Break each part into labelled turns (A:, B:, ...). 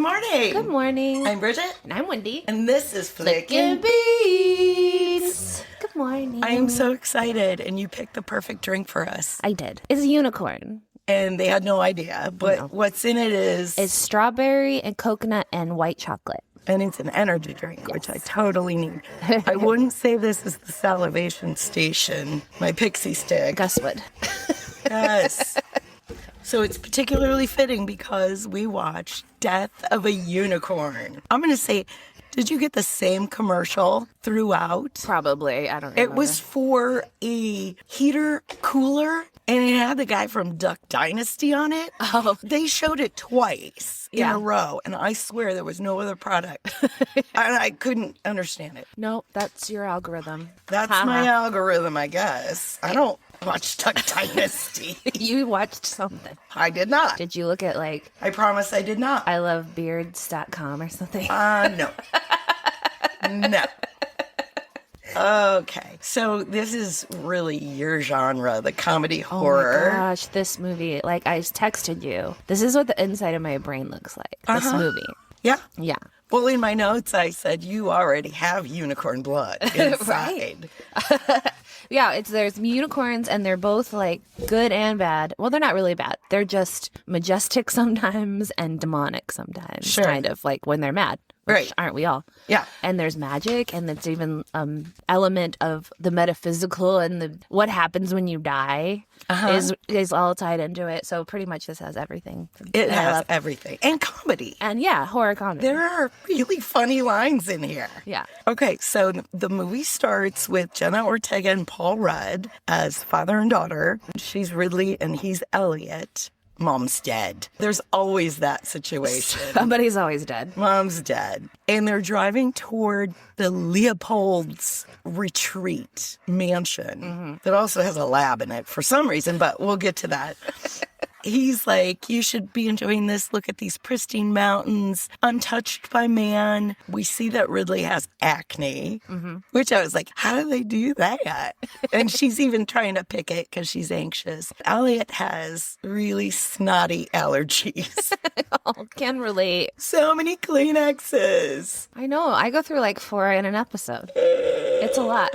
A: morning.
B: Good morning.
A: I'm Bridget.
B: And I'm Wendy.
A: And this is
B: Flickin' Beats. Good morning.
A: I am so excited, and you picked the perfect drink for us.
B: I did. It's a unicorn.
A: And they had no idea, but what's in it is...
B: It's strawberry and coconut and white chocolate.
A: And it's an energy drink, which I totally need. I wouldn't say this is the salivation station, my pixie stick.
B: Gus would.
A: Yes. So it's particularly fitting because we watched Death of a Unicorn. I'm going to say, did you get the same commercial throughout?
B: Probably. I don't remember.
A: It was for a heater cooler, and it had the guy from Duck Dynasty on it.
B: Oh.
A: They showed it twice in a row, and I swear there was no other product. I couldn't understand it.
B: No, that's your algorithm.
A: That's my algorithm, I guess. I don't watch Duck Dynasty.
B: You watched something.
A: I did not.
B: Did you look at, like...
A: I promise I did not.
B: ilovebeards.com or something?
A: No. No. Okay, so this is really your genre, the comedy horror.
B: Oh my gosh, this movie, like I texted you. This is what the inside of my brain looks like, this movie.
A: Yeah?
B: Yeah.
A: Well, in my notes, I said you already have unicorn blood inside.
B: Yeah, there's unicorns, and they're both like good and bad. Well, they're not really bad. They're just majestic sometimes and demonic sometimes, kind of like when they're mad. Which aren't we all?
A: Yeah.
B: And there's magic, and it's even element of the metaphysical and the what happens when you die is all tied into it. So pretty much this has everything.
A: It has everything. And comedy.
B: And yeah, horror comedy.
A: There are really funny lines in here.
B: Yeah.
A: Okay, so the movie starts with Jenna Ortega and Paul Rudd as father and daughter. She's Ridley and he's Elliot. Mom's dead. There's always that situation.
B: Somebody's always dead.
A: Mom's dead. And they're driving toward the Leopold's retreat mansion that also has a lab in it for some reason, but we'll get to that. He's like, you should be enjoying this. Look at these pristine mountains, untouched by man. We see that Ridley has acne, which I was like, how do they do that? And she's even trying to pick it because she's anxious. Elliot has really snotty allergies.
B: Oh, can relate.
A: So many Kleenexes.
B: I know. I go through like 4 in an episode. It's a lot.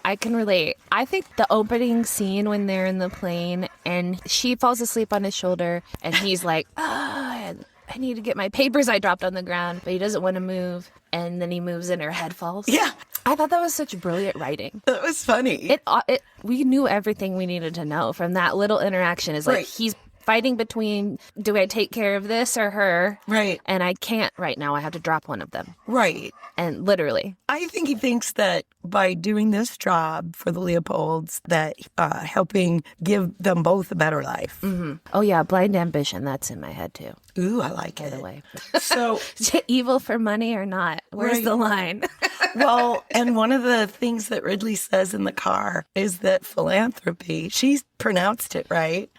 B: I can relate. I think the opening scene when they're in the plane and she falls asleep on his shoulder and he's like, I need to get my papers I dropped on the ground, but he doesn't want to move. And then he moves and her head falls.
A: Yeah.
B: I thought that was such brilliant writing.
A: That was funny.
B: We knew everything we needed to know from that little interaction. Is like he's fighting between, do I take care of this or her?
A: Right.
B: And I can't right now. I have to drop one of them.
A: Right.
B: And literally.
A: I think he thinks that by doing this job for the Leopolds, that helping give them both a better life.
B: Mm-hmm. Oh, yeah. Blind ambition. That's in my head, too.
A: Ooh, I like it.
B: By the way.
A: So,
B: evil for money or not? Where's the line?
A: Well, and one of the things that Ridley says in the car is that philanthropy, she's pronounced it right.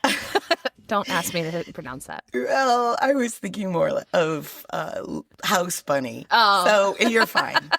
B: Don't ask me to pronounce that.
A: Well, I was thinking more of House Bunny.
B: Oh.
A: So you're fine.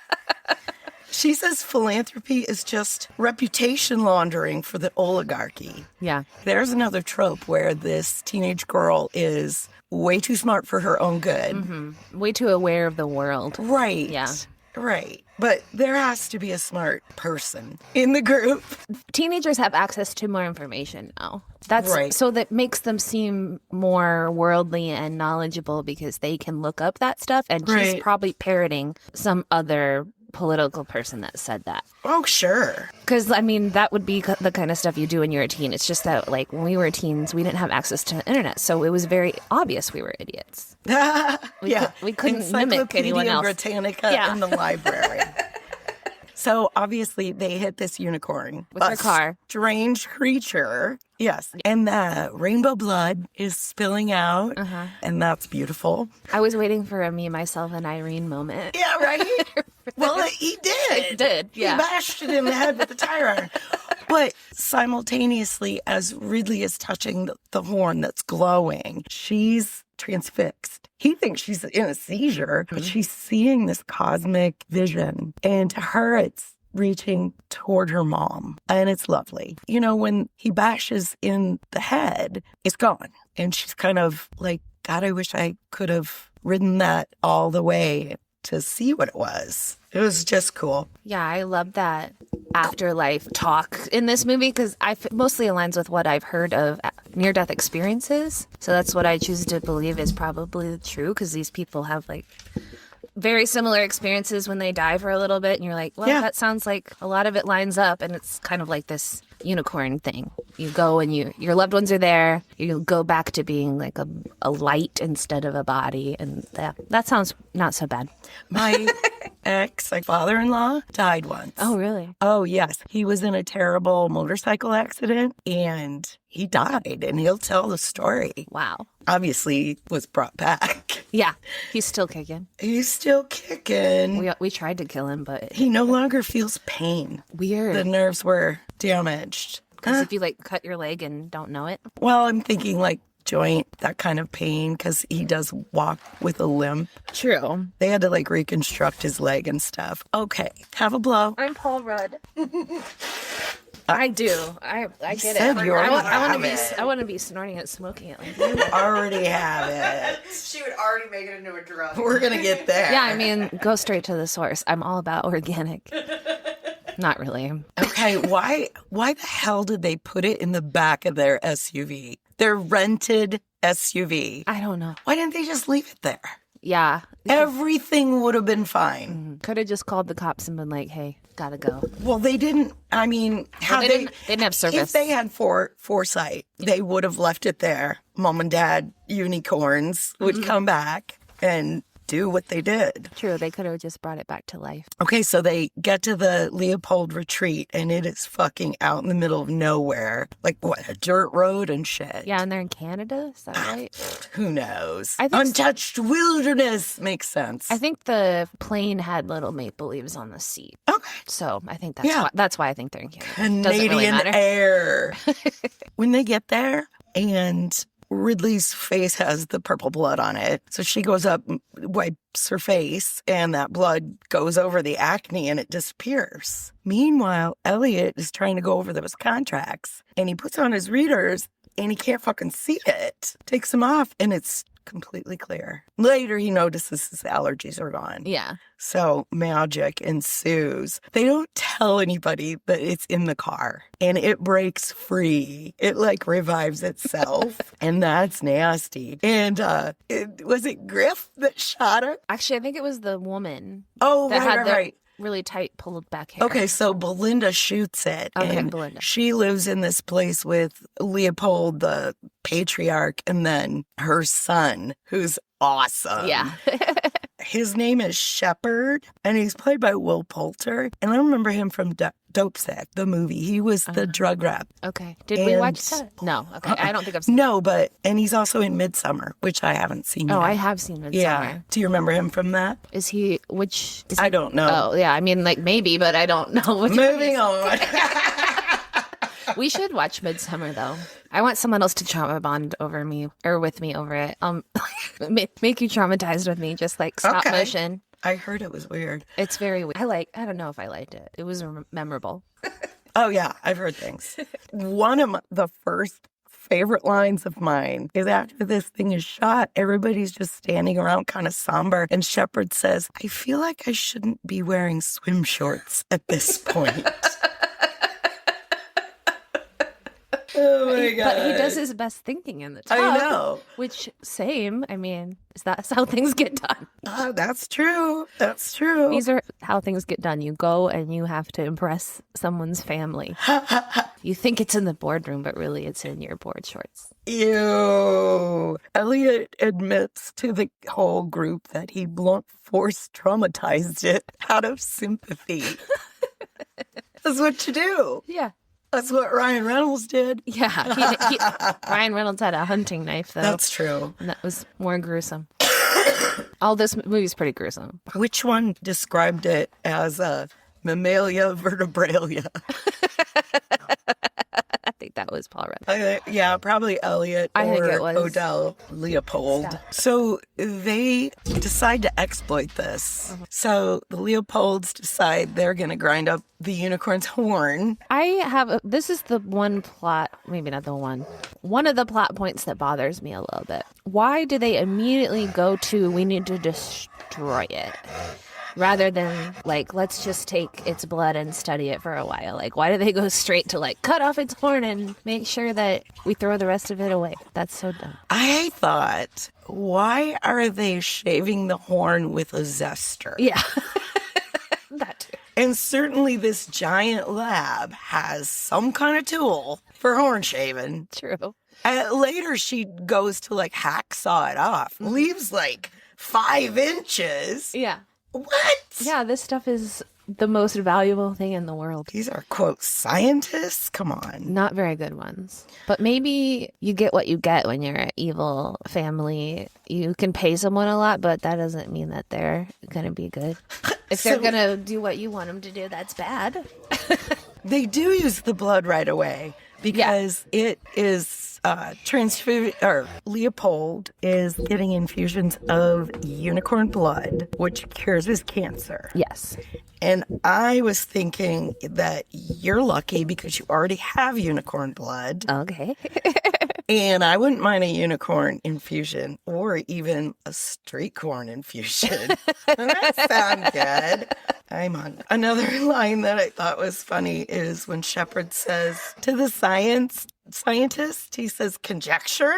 A: She says philanthropy is just reputation laundering for the oligarchy.
B: Yeah.
A: There's another trope where this teenage girl is way too smart for her own good.
B: Mm-hmm. Way too aware of the world.
A: Right.
B: Yeah.
A: Right. But there has to be a smart person in the group.
B: Teenagers have access to more information now. That's so that makes them seem more worldly and knowledgeable because they can look up that stuff. And she's probably parroting some other political person that said that.
A: Oh, sure.
B: Because, I mean, that would be the kind of stuff you do when you're a teen. It's just that, like, when we were teens, we didn't have access to the internet. So it was very obvious we were idiots. We couldn't mimic anyone else.
A: Britannica in the library. So obviously they hit this unicorn.
B: With their car.
A: Strange creature. Yes. And the rainbow blood is spilling out. And that's beautiful.
B: I was waiting for a me, myself, and Irene moment.
A: Yeah, right? Well, he did.
B: It did, yeah.
A: He bashed it in the head with the tire iron. But simultaneously, as Ridley is touching the horn that's glowing, she's transfixed. He thinks she's in a seizure, but she's seeing this cosmic vision. And to her, it's reaching toward her mom. And it's lovely. You know, when he bashes in the head, it's gone. And she's kind of like, God, I wish I could have ridden that all the way to see what it was. It was just cool.
B: Yeah, I love that afterlife talk in this movie because mostly aligns with what I've heard of near-death experiences. So that's what I choose to believe is probably true because these people have like very similar experiences when they die for a little bit. And you're like, well, that sounds like a lot of it lines up. And it's kind of like this unicorn thing. You go and your loved ones are there. You go back to being like a light instead of a body. And that sounds not so bad.
A: My father-in-law died once.
B: Oh, really?
A: Oh, yes. He was in a terrible motorcycle accident and he died, and he'll tell the story.
B: Wow.
A: Obviously was brought back.
B: Yeah, he's still kicking.
A: He's still kicking.
B: We tried to kill him, but
A: he no longer feels pain.
B: Weird.
A: The nerves were damaged.
B: Because if you like cut your leg and don't know it.
A: Well, I'm thinking like joint, that kind of pain, because he does walk with a limp.
B: True.
A: They had to like reconstruct his leg and stuff. Okay, have a blow.
B: I'm Paul Rudd. I do. I get it. I want to be snorting it, smoking it. Like
A: you already have it.
C: She would already make it into a drug.
A: We're gonna get there.
B: Yeah, I mean, go straight to the source. I'm all about organic. Not really.
A: Okay, why the hell did they put it in the back of their SUV? Their rented SUV.
B: I don't know.
A: Why didn't they just leave it there?
B: Yeah.
A: Everything would have been fine.
B: Could have just called the cops and been like, hey, gotta go.
A: Well, they didn't. I mean,
B: they didn't have service.
A: If they had foresight, they would have left it there. Mom and dad unicorns would come back and do what they did.
B: True, they could have just brought it back to life.
A: Okay, so they get to the Leopold retreat, and it is fucking out in the middle of nowhere. Like, what, a dirt road and shit?
B: Yeah, and they're in Canada, is that right?
A: Who knows?
B: I think
A: untouched wilderness makes sense.
B: I think the plane had little maple leaves on the seat.
A: Okay.
B: So I think that's why I think they're in Canada.
A: Canadian
B: Doesn't really matter.
A: air. When they get there, and Ridley's face has the purple blood on it. So she goes up, wipes her face, and that blood goes over the acne and it disappears. Meanwhile, Elliot is trying to go over those contracts, and he puts on his readers and he can't fucking see it. Takes them off and it's completely clear. Later, he notices his allergies are gone.
B: Yeah.
A: So magic ensues. They don't tell anybody that it's in the car, and it breaks free. It like revives itself, and that's nasty. And was it Griff that shot her?
B: Actually, I think it was the woman.
A: Oh,
B: that had
A: right.
B: Really tight pulled back hair.
A: Okay, so Belinda shoots it.
B: Okay,
A: and
B: Belinda.
A: She lives in this place with Leopold, the patriarch, and then her son, who's awesome.
B: Yeah.
A: His name is Shepard, and he's played by Will Poulter. And I remember him from Dope Sick, the movie. He was the drug rep.
B: Okay. Did we watch that? No. Okay. I don't think I've seen
A: No, and he's also in Midsummer, which I haven't seen yet.
B: Oh, I have seen Midsummer.
A: Yeah. Do you remember him from that?
B: Is he,
A: I don't know.
B: Oh, yeah. I mean, like, maybe, but I don't know.
A: Moving on.
B: We should watch Midsummer, though. I want someone else to trauma bond over me or with me over it. Make you traumatized with me, just like stop motion.
A: I heard it was weird.
B: It's very weird. I don't know if I liked it. It was memorable.
A: Oh, yeah. I've heard things. One of the first favorite lines of mine is after this thing is shot, everybody's just standing around kind of somber. And Shepard says, I feel like I shouldn't be wearing swim shorts at this point. Oh my God.
B: But he does his best thinking in the tub.
A: I know.
B: Which, same. I mean, that's how things get done.
A: That's true. That's true.
B: These are how things get done. You go and you have to impress someone's family. You think it's in the boardroom, but really it's in your board shorts.
A: Ew. Elliot admits to the whole group that he blunt force traumatized it out of sympathy. That's what you do.
B: Yeah.
A: That's what Ryan Reynolds did.
B: Yeah. Ryan Reynolds had a hunting knife, though.
A: That's true.
B: And that was more gruesome. All this movie's pretty gruesome.
A: Which one described it as a mammalia vertebralia?
B: I think think that was Paul Rudd.
A: Yeah, probably Elliot
B: I think
A: or
B: it was
A: Odell Leopold.
B: Stop.
A: So they decide to exploit this. So the Leopolds decide they're going to grind up the unicorn's horn.
B: This is the one plot, maybe not the one of the plot points that bothers me a little bit. Why do they immediately go to, we need to destroy it? Rather than, like, let's just take its blood and study it for a while. Like, why do they go straight to, like, cut off its horn and make sure that we throw the rest of it away? That's so dumb.
A: I thought, why are they shaving the horn with a zester?
B: Yeah. That too.
A: And certainly this giant lab has some kind of tool for horn shaving.
B: True.
A: Later, she goes to, like, hacksaw it off. Leaves, like, 5 inches.
B: Yeah.
A: What?
B: Yeah, this stuff is the most valuable thing in the world.
A: These are, quote, scientists? Come on.
B: Not very good ones. But maybe you get what you get when you're an evil family. You can pay someone a lot, but that doesn't mean that they're going to be good. If they're going to do what you want them to do, that's bad.
A: They do use the blood right away because it is Leopold is getting infusions of unicorn blood, which cures his cancer.
B: Yes.
A: And I was thinking that you're lucky because you already have unicorn blood.
B: Okay.
A: And I wouldn't mind a unicorn infusion or even a street corn infusion. That sounds good. I'm on. Another line that I thought was funny is when Shepard says to the scientist, he says, conjecture?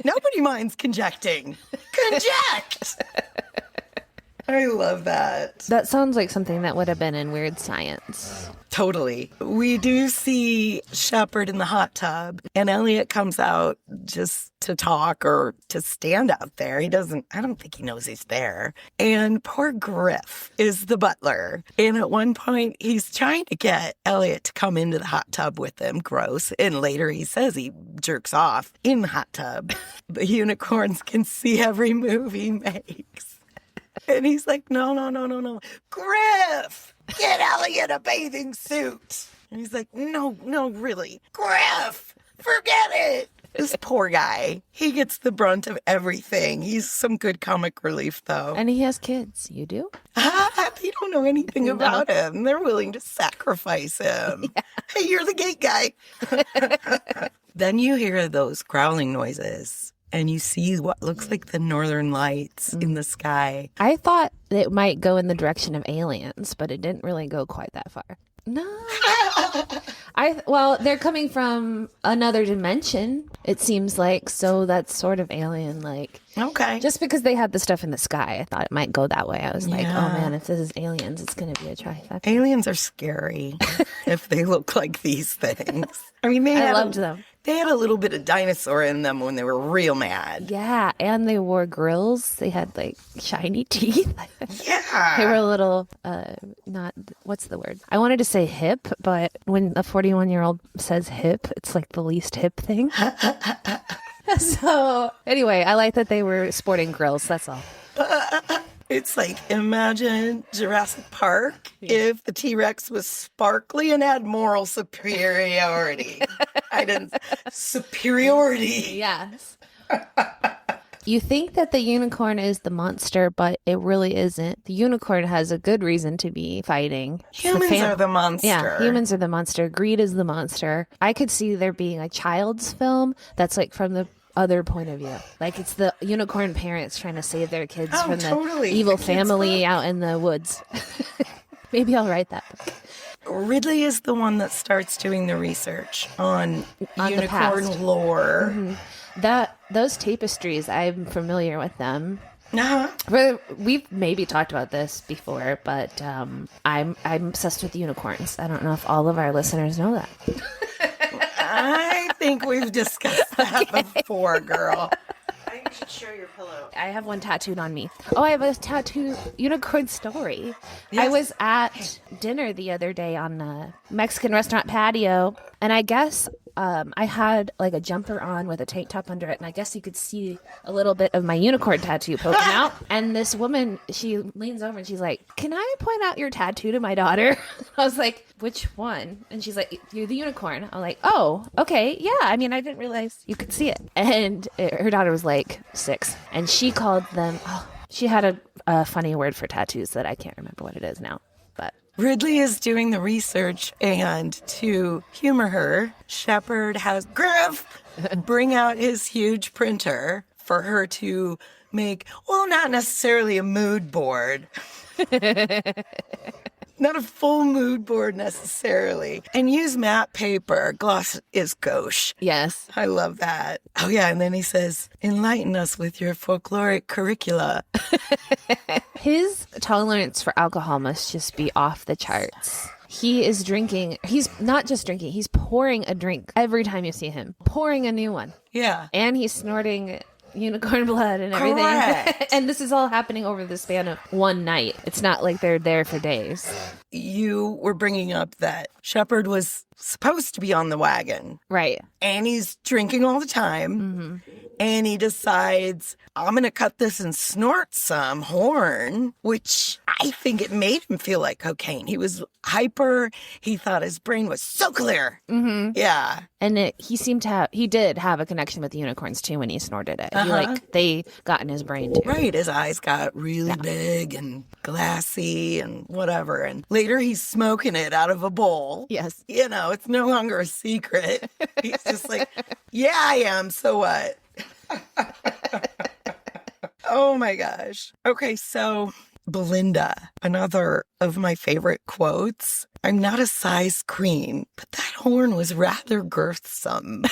A: Nobody minds conjecting. Conject! I love that.
B: That sounds like something that would have been in Weird Science.
A: Totally. We do see Shepard in the hot tub, and Elliot comes out just to talk or to stand out there. I don't think he knows he's there. And poor Griff is the butler. And at one point, he's trying to get Elliot to come into the hot tub with him. Gross. And later he says he jerks off in the hot tub. The unicorns can see every move he makes. And he's like, no. Griff, get Elliot a bathing suit. And he's like, no, really. Griff, forget it. This poor guy, he gets the brunt of everything. He's some good comic relief, though.
B: And he has kids. You do?
A: They don't know anything about him. They're willing to sacrifice him. Yeah. Hey, you're the gate guy. Then you hear those growling noises. And you see what looks like the northern lights in the sky.
B: I thought it might go in the direction of aliens, but it didn't really go quite that far. No. Well, they're coming from another dimension, it seems like, so that's sort of alien-like.
A: Okay.
B: Just because they had the stuff in the sky, I thought it might go that way. I was like, oh man, if this is aliens, it's going to be a trifecta.
A: Aliens are scary if they look like these things. I mean,
B: I loved them.
A: They had a little bit of dinosaur in them when they were real mad.
B: Yeah, and they wore grills. They had, like, shiny teeth.
A: Yeah.
B: They were a little, what's the word? I wanted to say hip, but when a 41-year-old says hip, it's like the least hip thing. So, anyway, I like that they were sporting grills, that's all.
A: It's like, imagine Jurassic Park if the T-Rex was sparkly and had moral superiority. Superiority.
B: Yes. You think that the unicorn is the monster, but it really isn't. The unicorn has a good reason to be fighting.
A: Humans are the monster.
B: Yeah, humans are the monster. Greed is the monster. I could see there being a child's film that's like from the other point of view. Like it's the unicorn parents trying to save their kids from the evil family out in the woods. Maybe I'll write that book.
A: Ridley is the one that starts doing the research on unicorn lore.
B: Mm-hmm. Those tapestries, I'm familiar with them.
A: Uh-huh.
B: We've maybe talked about this before, but I'm obsessed with unicorns. I don't know if all of our listeners know that.
A: I think we've discussed that before, girl.
C: I think you should share your pillow.
B: I have one tattooed on me. Oh, I have a tattoo unicorn story.
A: Yes.
B: I was at dinner the other day on a Mexican restaurant patio, and I guess I had like a jumper on with a tank top under it, and I guess you could see a little bit of my unicorn tattoo poking out. And this woman, she leans over and she's like, "Can I point out your tattoo to my daughter?" I was like, "Which one?" And she's like, "You're the unicorn." I'm like, "Oh, okay, yeah. I mean, I didn't realize you could see it." And her daughter was like 6, and she called them. Oh, she had a funny word for tattoos that I can't remember what it is now, but.
A: Ridley is doing the research, and to humor her, Shepard has Griff bring out his huge printer for her to make, well, not necessarily a mood board. Not a full mood board necessarily. And use matte paper. Gloss is gauche.
B: Yes.
A: I love that. Oh, yeah. And then he says, enlighten us with your folkloric curricula.
B: His tolerance for alcohol must just be off the charts. He is drinking. He's not just drinking. He's pouring a drink every time you see him. Pouring a new one.
A: Yeah.
B: And he's snorting unicorn blood and everything.
A: Correct.
B: And this is all happening over the span of one night. It's not like they're there for days.
A: You were bringing up that Shepard was supposed to be on the wagon.
B: Right.
A: And he's drinking all the time.
B: Mm-hmm.
A: And he decides, I'm going to cut this and snort some horn, which I think it made him feel like cocaine. He was hyper. He thought his brain was so clear.
B: Mm-hmm.
A: Yeah.
B: And he did have a connection with the unicorns too when he snorted it. They got in his brain too.
A: Right. His eyes got really big and glassy and whatever. And later he's smoking it out of a bowl.
B: Yes.
A: You know, it's no longer a secret. He's just like, yeah, I am. So what? Oh my gosh. Okay, so Belinda, another of my favorite quotes. I'm not a size queen, but that horn was rather girthsome.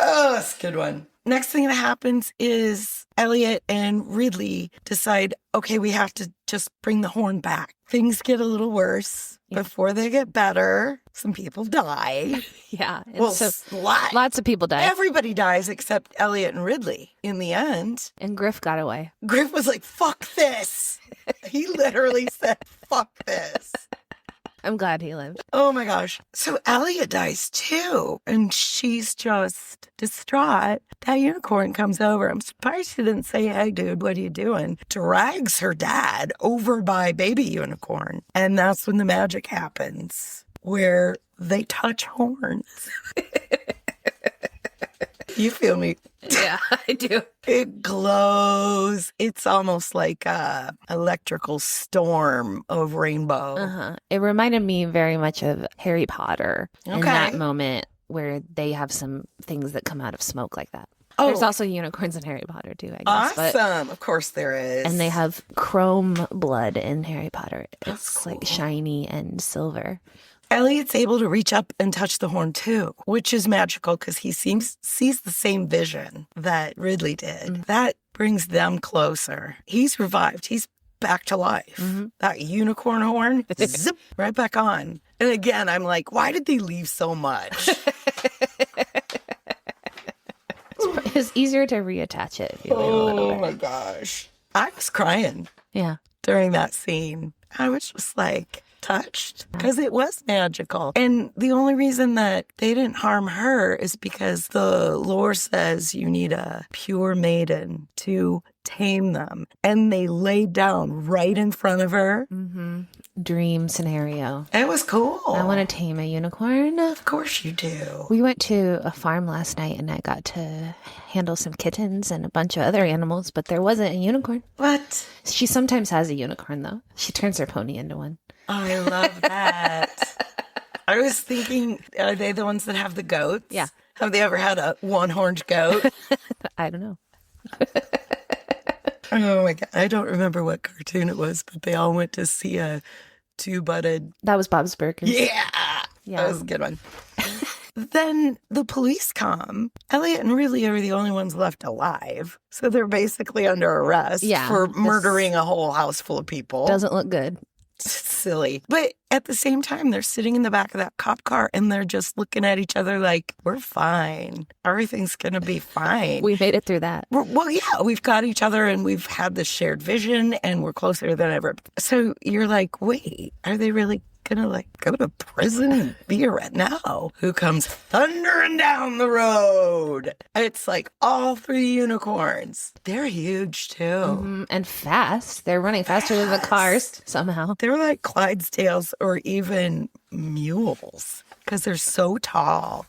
A: Oh, that's a good one. Next thing that happens is Elliot and Ridley decide, okay, we have to just bring the horn back. Things get a little worse. Before they get better, some people die.
B: Yeah.
A: Well,
B: so
A: lots
B: lots of people died.
A: Everybody dies except Elliot and Ridley in the end.
B: And Griff got away.
A: Griff was like, fuck this. He literally said, fuck this.
B: I'm glad he lived.
A: Oh my gosh. So Elliot dies too. And she's just distraught. That unicorn comes over. I'm surprised she didn't say, hey, dude, what are you doing? Drags her dad over by baby unicorn. And that's when the magic happens, where they touch horns. You feel me?
B: Yeah, I do.
A: It glows. It's almost like a electrical storm of rainbow.
B: Uh-huh. It reminded me very much of Harry Potter in that moment where they have some things that come out of smoke like that. Oh. There's also unicorns in Harry Potter too, I guess.
A: Awesome. Of course there is.
B: And they have chrome blood in Harry Potter. It's like shiny and silver.
A: Elliot's able to reach up and touch the horn too, which is magical because he sees the same vision that Ridley did. Mm-hmm. That brings them closer. He's revived. He's back to life. Mm-hmm. That unicorn horn, zip, right back on. And again, I'm like, why did they leave so much?
B: It's easier to reattach it.
A: Oh my gosh. I was crying.
B: Yeah.
A: During that scene. I was just like touched because it was magical. And the only reason that they didn't harm her is because the lore says you need a pure maiden to tame them. And they laid down right in front of her.
B: Mm-hmm. Dream scenario.
A: It was cool.
B: I want to tame a unicorn.
A: Of course you do.
B: We went to a farm last night and I got to handle some kittens and a bunch of other animals, but there wasn't a unicorn.
A: What?
B: She sometimes has a unicorn though. She turns her pony into one.
A: I love that. I was thinking, are they the ones that have the goats?
B: Yeah.
A: Have they ever had a one-horned goat?
B: I don't know.
A: Oh my God. I don't remember what cartoon it was, but they all went to see a two-butted.
B: That was Bob's Burgers.
A: Yeah. That was a good one. Then the police come. Elliot and Ridley are the only ones left alive. So they're basically under arrest for murdering a whole house full of people.
B: Doesn't look good.
A: Silly. But at the same time, they're sitting in the back of that cop car and they're just looking at each other like, we're fine. Everything's going to be fine.
B: We made it through that.
A: Well, yeah, we've got each other and we've had this shared vision and we're closer than ever. So you're like, wait, are they really gonna like go to prison and be a rat now. Who comes thundering down the road? It's like all 3 unicorns. They're huge too.
B: And fast. They're running faster than the cars somehow.
A: They're like Clydesdales or even mules because they're so tall.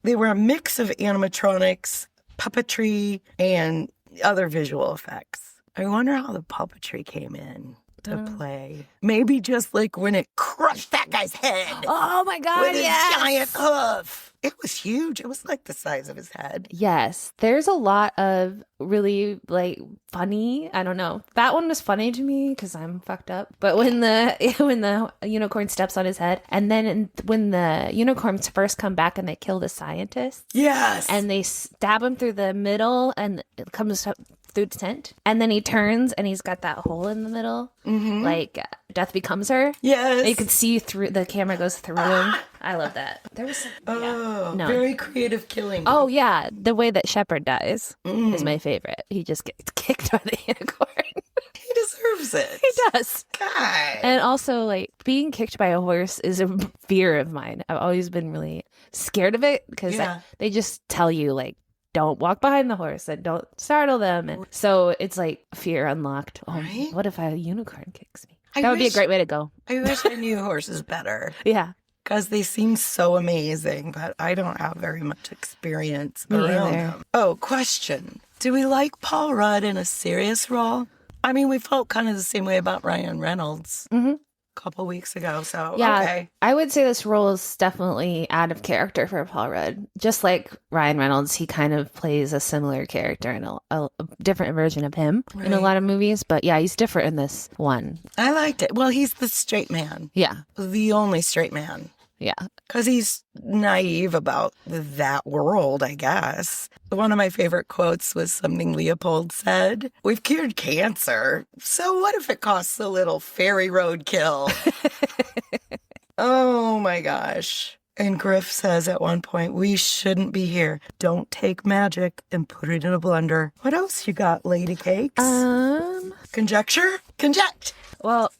A: They were a mix of animatronics, puppetry, and other visual effects. I wonder how the puppetry came in to play. Maybe just like when it crushed that guy's head
B: Oh my God,
A: with his
B: yes.
A: giant hoof. It was huge. It was like the size of his head.
B: Yes, there's a lot of really like funny. I don't know. That one was funny to me because I'm fucked up. But when the unicorn steps on his head, and then when the unicorns first come back and they kill the scientists,
A: Yes.
B: and they stab him through the middle, and it comes up through the tent, and then he turns and he's got that hole in the middle, like death becomes her.
A: Yes.
B: You could see through the camera goes through him. I love that. There was some,
A: Oh,
B: No.
A: very creative killing.
B: Oh yeah, the way that Shepard dies is my favorite. He just gets kicked by the unicorn.
A: He deserves it.
B: He does.
A: God.
B: And also, like, being kicked by a horse is a fear of mine. I've always been really scared of it because
A: Yeah.
B: they just tell you, like, don't walk behind the horse and don't startle them. And so it's like fear unlocked. Oh,
A: Right?
B: what if a unicorn kicks me?
A: I
B: That would be a
A: wish-
B: great way to go.
A: I wish I knew horses better
B: Yeah.
A: because they seem so amazing, but I don't have very much experience
B: Me
A: around
B: either.
A: them. Oh, question. Do we like Paul Rudd in a serious role? I mean, we felt kind of the same way about Ryan Reynolds a couple weeks ago, so
B: Yeah,
A: okay.
B: I would say this role is definitely out of character for Paul Rudd. Just like Ryan Reynolds, he kind of plays a similar character in a different version of him in a
A: Right.
B: lot of movies. But yeah, he's different in this one.
A: I liked it. Well, he's the straight man,
B: Yeah,
A: the only straight man.
B: yeah.
A: Because he's naive about that world, I guess. One of my favorite quotes was something Leopold said. We've cured cancer. So what if it costs a little fairy roadkill? Oh my gosh. And Griff says at one point, we shouldn't be here. Don't take magic and put it in a blender. What else you got, lady cakes? Conjecture? Conject!
B: Well,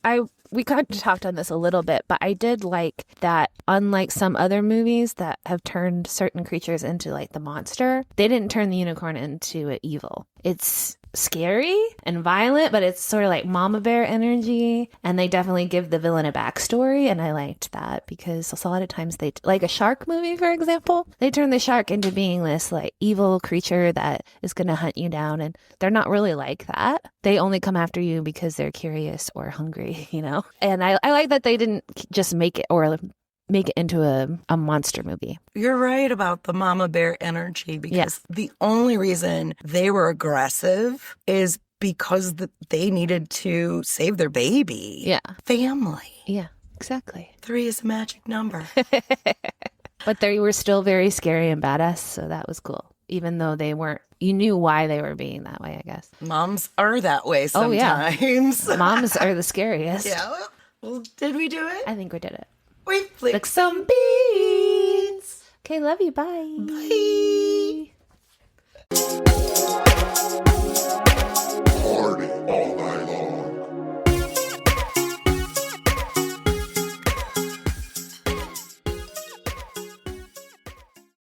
B: we kind of talked on this a little bit, but I did like that unlike some other movies that have turned certain creatures into like the monster, they didn't turn the unicorn into an evil. It's scary and violent, but it's sort of like mama bear energy, and they definitely give the villain a backstory, and I liked that because a lot of times they, like a shark movie, for example, they turn the shark into being this like evil creature that is going to hunt you down, and they're not really like that. They only come after you because they're curious or hungry, you know? And I like that they didn't just make it into a monster movie.
A: You're right about the mama bear energy because the only reason they were aggressive is because they needed to save their baby.
B: Yeah.
A: Family.
B: Yeah, exactly.
A: 3 is a magic number.
B: But they were still very scary and badass, so that was cool. Even though they weren't, you knew why they were being that way, I guess.
A: Moms are that way
B: Oh, yeah.
A: sometimes.
B: Moms are the scariest.
A: Yeah. Well, did we do it?
B: I think we did it.
A: We flicked
B: Like some beans. Okay, love you. Bye.
A: Bye.